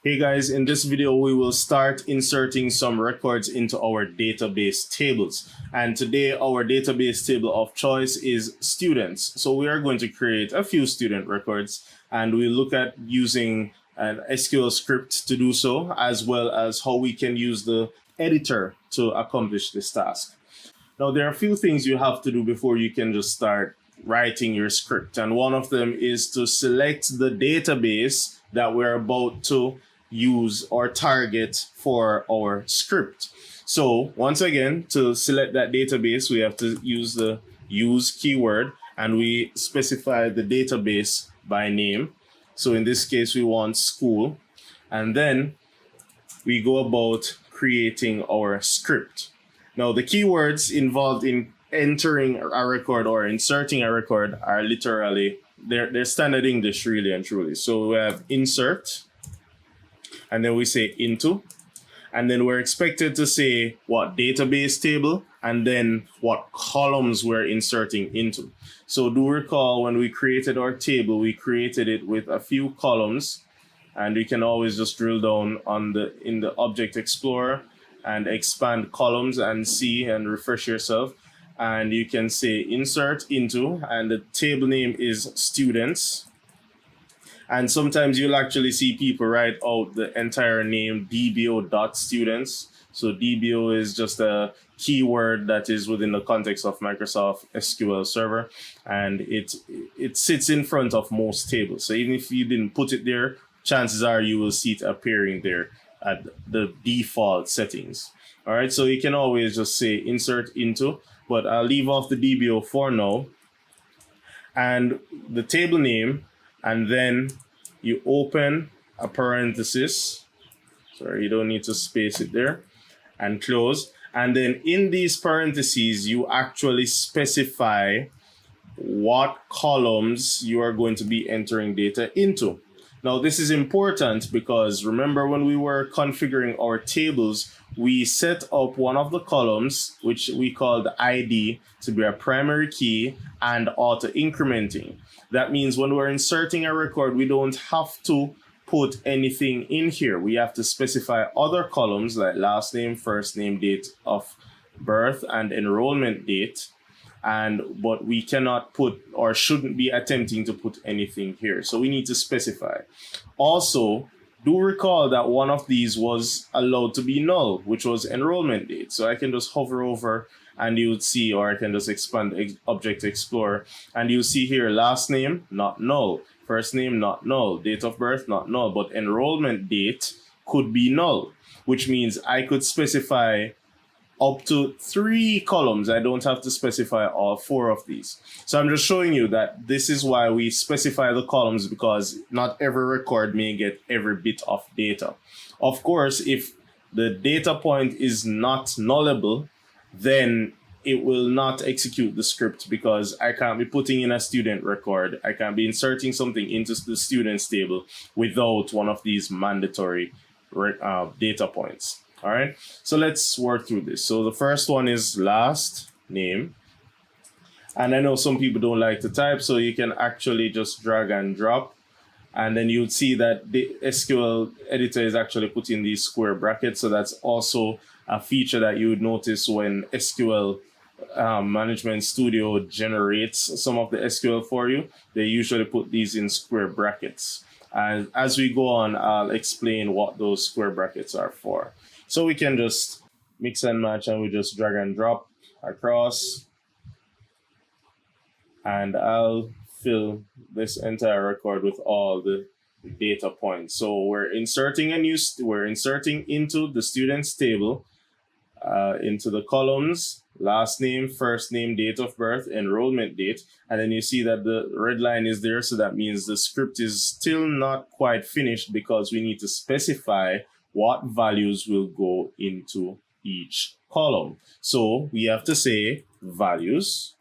Hey guys, in this video we will start inserting some records into our database tables. And today our database table of choice is students. So we are going to create a few student records and we look at using an SQL script to do so, as well as how we can use the editor to accomplish this task. Now there are a few things you have to do before you can just start writing your script. And one of them is to select the database that we're about to use or target for our script. So once again, to select that database, we have to use the use keyword and we specify the database by name. So in this case, we want school. And then we go about creating our script. Now the keywords involved in entering a record or inserting a record are literally, they're standard English really and truly. So we have insert, and then we say into, and then we're expected to say what database table and then what columns we're inserting into. So do recall when we created our table, we created it with a few columns, and you can always just drill down on in the Object Explorer and expand columns and see and refresh yourself. And you can say insert into, and the table name is students. And sometimes you'll actually see people write out the entire name dbo.students. So dbo is just a keyword that is within the context of Microsoft SQL Server, and it sits in front of most tables. So even if you didn't put it there, chances are you will see it appearing there at the default settings. All right, so you can always just say insert into, but I'll leave off the dbo for now, and the table name, and then you open a parenthesis. Sorry, you don't need to space it there, and close. And then in these parentheses, you actually specify what columns you are going to be entering data into. Now, this is important because remember when we were configuring our tables, we set up one of the columns, which we call the ID, to be a primary key and auto incrementing. That means when we're inserting a record, we don't have to put anything in here. We have to specify other columns like last name, first name, date of birth, and enrollment date. But we cannot put or shouldn't be attempting to put anything here. So we need to specify. Also, do recall that one of these was allowed to be null, which was enrollment date. So I can just hover over and you would see, or I can just expand Object Explorer, and you see here last name, not null, first name, not null, date of birth, not null, but enrollment date could be null, which means I could specify up to 3 columns. I don't have to specify all 4 of these. So I'm just showing you that this is why we specify the columns, because not every record may get every bit of data. Of course, if the data point is not nullable, then it will not execute the script, because I can't be putting in a student record. I can't be inserting something into the students table without one of these mandatory data points. All right, so let's work through this. So the first one is last name. And I know some people don't like to type, so you can actually just drag and drop. And then you'd see that the SQL editor is actually putting these square brackets. So that's also a feature that you would notice when SQL Management Studio generates some of the SQL for you. They usually put these in square brackets. And as we go on, I'll explain what those square brackets are for. So we can just mix and match, and we just drag and drop across. And I'll fill this entire record with all the data points. So we're inserting we're inserting into the students table, into the columns, last name, first name, date of birth, enrollment date. And then you see that the red line is there. So that means the script is still not quite finished, because we need to specify what values will go into each column. So we have to say values,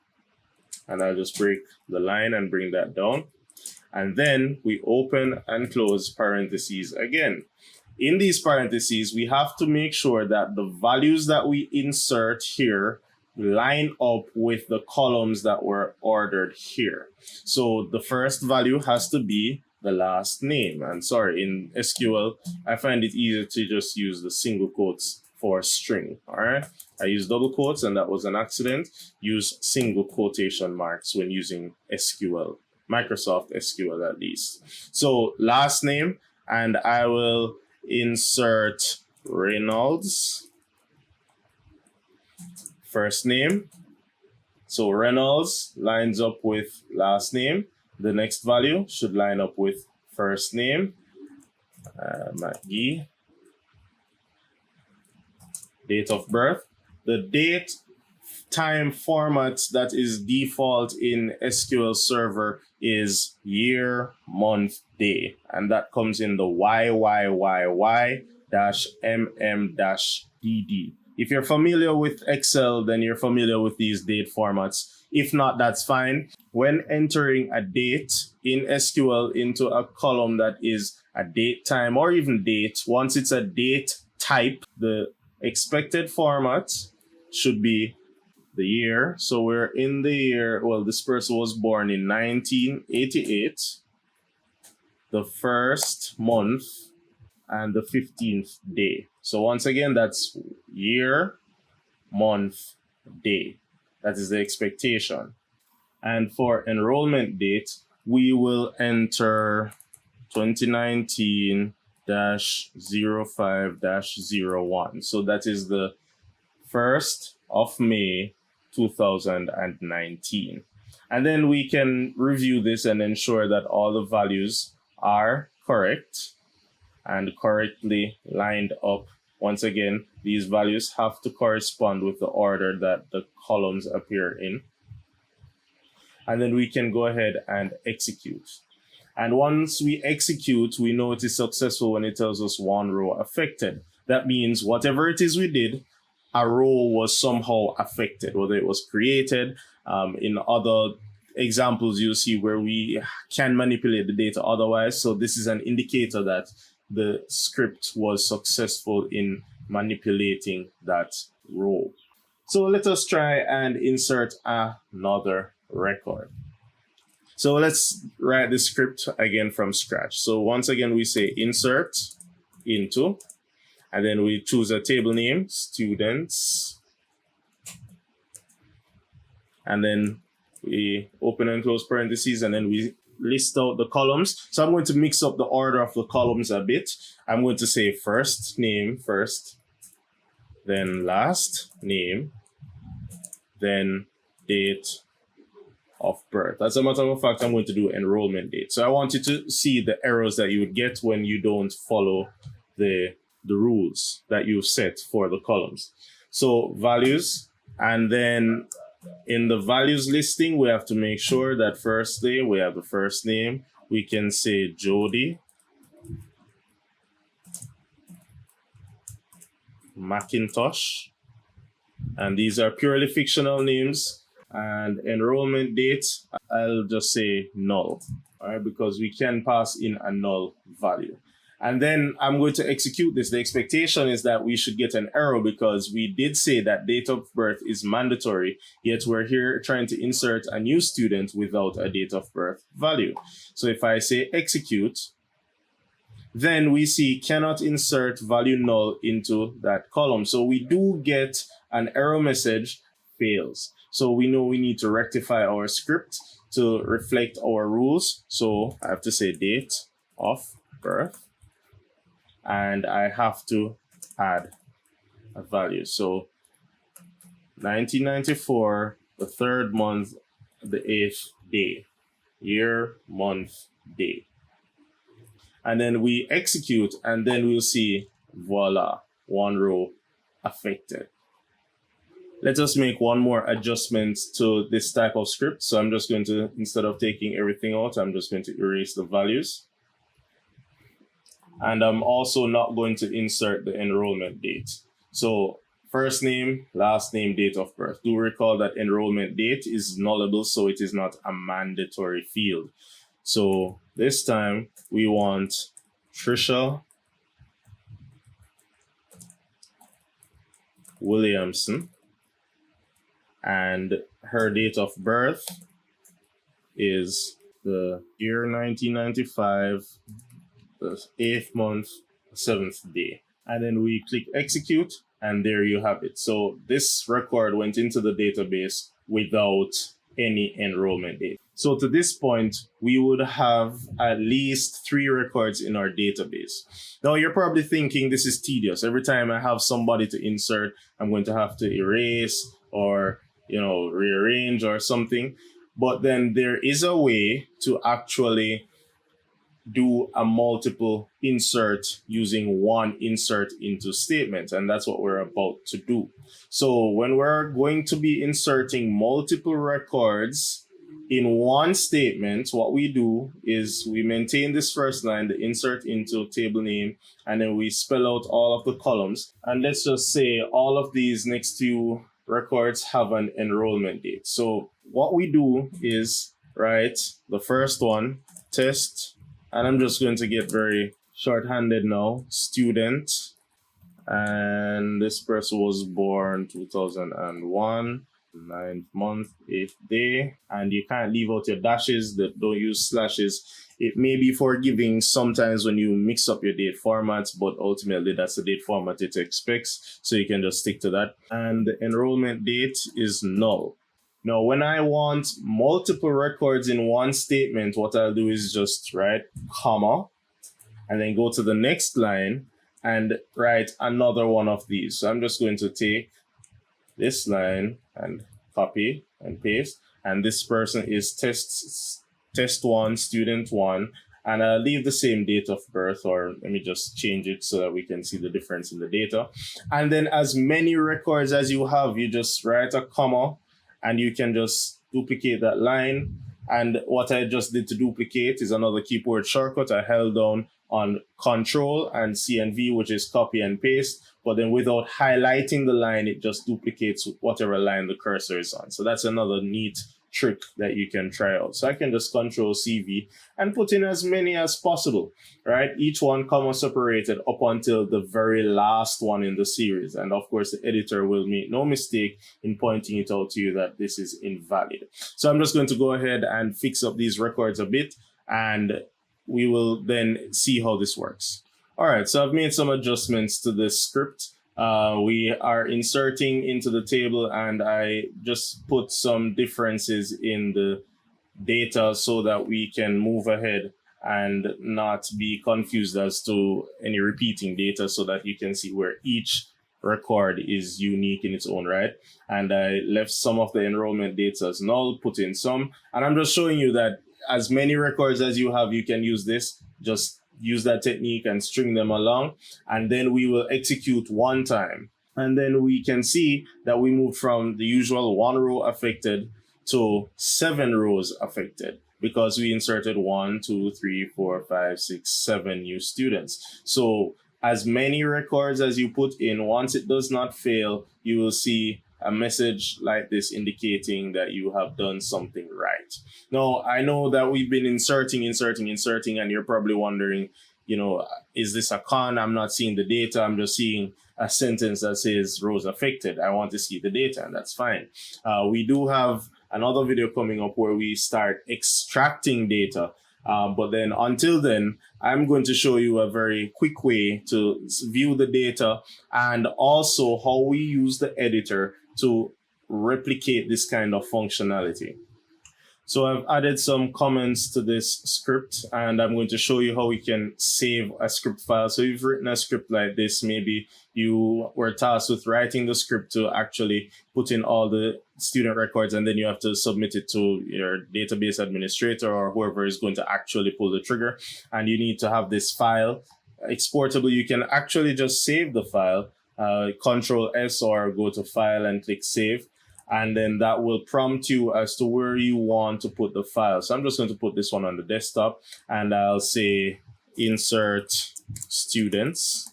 and I'll just break the line and bring that down. And then we open and close parentheses again. In these parentheses, we have to make sure that the values that we insert here line up with the columns that were ordered here. So the first value has to be the last name. And sorry, in SQL, I find it easier to just use the single quotes for string. All right, I use double quotes, and that was an accident. Use single quotation marks when using SQL, Microsoft SQL at least. So last name, and I will insert Reynolds. First name. So Reynolds lines up with last name. The next value should line up with first name. McGee. Date of birth. The date time format that is default in SQL Server is year, month, day. And that comes in the YYYY-MM-DD. If you're familiar with Excel, then you're familiar with these date formats. If not, that's fine. When entering a date in SQL into a column that is a date time or even date, once it's a date type, the expected format should be the year. So we're in the year, well, this person was born in 1988, the first month, and the 15th day. So once again, that's year, month, day. That is the expectation. And for enrollment date, we will enter 2019-05-01. So that is the 1st of May 2019. And then we can review this and ensure that all the values are correct and correctly lined up. Once again, these values have to correspond with the order that the columns appear in. And then we can go ahead and execute. And once we execute, we know it is successful when it tells us one row affected. That means whatever it is we did, a row was somehow affected, whether it was created. In other examples, you'll see where we can manipulate the data otherwise. So this is an indicator that the script was successful in manipulating that row. So let us try and insert another record. So let's write the script again from scratch. So once again, we say insert into, and then we choose a table name, students, and then we open and close parentheses, and then we list out the columns. So I'm going to mix up the order of the columns a bit. I'm going to say first name first, then last name, then date of birth. As a matter of fact, I'm going to do enrollment date. So I want you to see the errors that you would get when you don't follow the rules that you've set for the columns. So values, and then in the values listing, we have to make sure that first day we have the first name. We can say Jody, Macintosh, and these are purely fictional names. And enrollment date, I'll just say null, all right, because we can pass in a null value. And then I'm going to execute this. The expectation is that we should get an error because we did say that date of birth is mandatory, yet we're here trying to insert a new student without a date of birth value. So if I say execute, then we see cannot insert value null into that column. So we do get an error message, fails. So we know we need to rectify our script to reflect our rules. So I have to say date of birth, and I have to add a value. So 1994, the 3rd month, the 8th day, year, month, day. And then we execute, and then we'll see, voila, one row affected. Let us make one more adjustment to this type of script. So I'm just going to, instead of taking everything out, I'm just going to erase the values. And I'm also not going to insert the enrollment date. So first name, last name, date of birth. Do recall that enrollment date is nullable, so it is not a mandatory field. So this time we want Trisha Williamson, and her date of birth is the year 1995, the 8th month, 7th day. And then we click execute, and there you have it. So this record went into the database without any enrollment date. So to this point, we would have at least 3 records in our database. Now you're probably thinking this is tedious. Every time I have somebody to insert, I'm going to have to erase or rearrange or something. But then there is a way to actually do a multiple insert using one insert into statement, and that's what we're about to do. So when we're going to be inserting multiple records in one statement, what we do is we maintain this first line, the insert into table name, and then we spell out all of the columns. And let's just say all of these next 2 records have an enrollment date. So what we do is write the first one, test, and I'm just going to get very shorthanded now, student, and this person was born 2001, 9th month, 8th day, and you can't leave out your dashes, don't use slashes. It may be forgiving sometimes when you mix up your date formats, but ultimately that's the date format it expects, so you can just stick to that. And the enrollment date is null. Now, when I want multiple records in one statement, what I'll do is just write comma, and then go to the next line and write another one of these. So I'm just going to take this line and copy and paste, and this person is test 1, student 1, and I'll leave the same date of birth, or let me just change it so that we can see the difference in the data. And then as many records as you have, you just write a comma, and you can just duplicate that line. And what I just did to duplicate is another keyboard shortcut. I held down on Control and C and V, which is copy and paste. But then without highlighting the line, it just duplicates whatever line the cursor is on. So that's another neat trick that you can try out. So I can just Control CV and put in as many as possible, right? Each one comma separated up until the very last one in the series. And of course, the editor will make no mistake in pointing it out to you that this is invalid. So I'm just going to go ahead and fix up these records a bit, and we will then see how this works. All right, so I've made some adjustments to this script. We are inserting into the table, and I just put some differences in the data so that we can move ahead and not be confused as to any repeating data, so that you can see where each record is unique in its own right. And I left some of the enrollment dates as null, put in some, and I'm just showing you that as many records as you have, you can use this. Just use that technique and string them along, and then we will execute one time. And then we can see that we moved from the usual 1 row affected to 7 rows affected, because we inserted 1, 2, 3, 4, 5, 6, 7 new students. So as many records as you put in, once it does not fail, you will see a message like this indicating that you have done something right. Now, I know that we've been inserting, and you're probably wondering, is this a con? I'm not seeing the data. I'm just seeing a sentence that says rows affected. I want to see the data, and that's fine. We do have another video coming up where we start extracting data. But then until then, I'm going to show you a very quick way to view the data, and also how we use the editor to replicate this kind of functionality. So I've added some comments to this script, and I'm going to show you how we can save a script file. So if you've written a script like this, maybe you were tasked with writing the script to actually put in all the student records, and then you have to submit it to your database administrator or whoever is going to actually pull the trigger. And you need to have this file exportable. You can actually just save the file, Control S, or go to File and click Save. And then that will prompt you as to where you want to put the file. So I'm just going to put this one on the desktop, and I'll say insert students.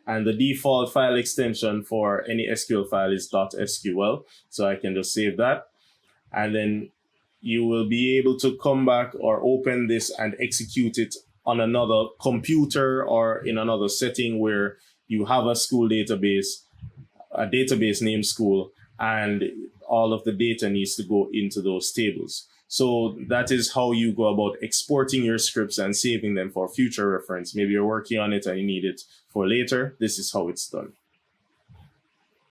And the default file extension for any SQL file is .sql. So I can just save that. And then you will be able to come back or open this and execute it on another computer or in another setting where you have a school database, a database named school, and all of the data needs to go into those tables. So that is how you go about exporting your scripts and saving them for future reference. Maybe you're working on it and you need it for later. This is how it's done.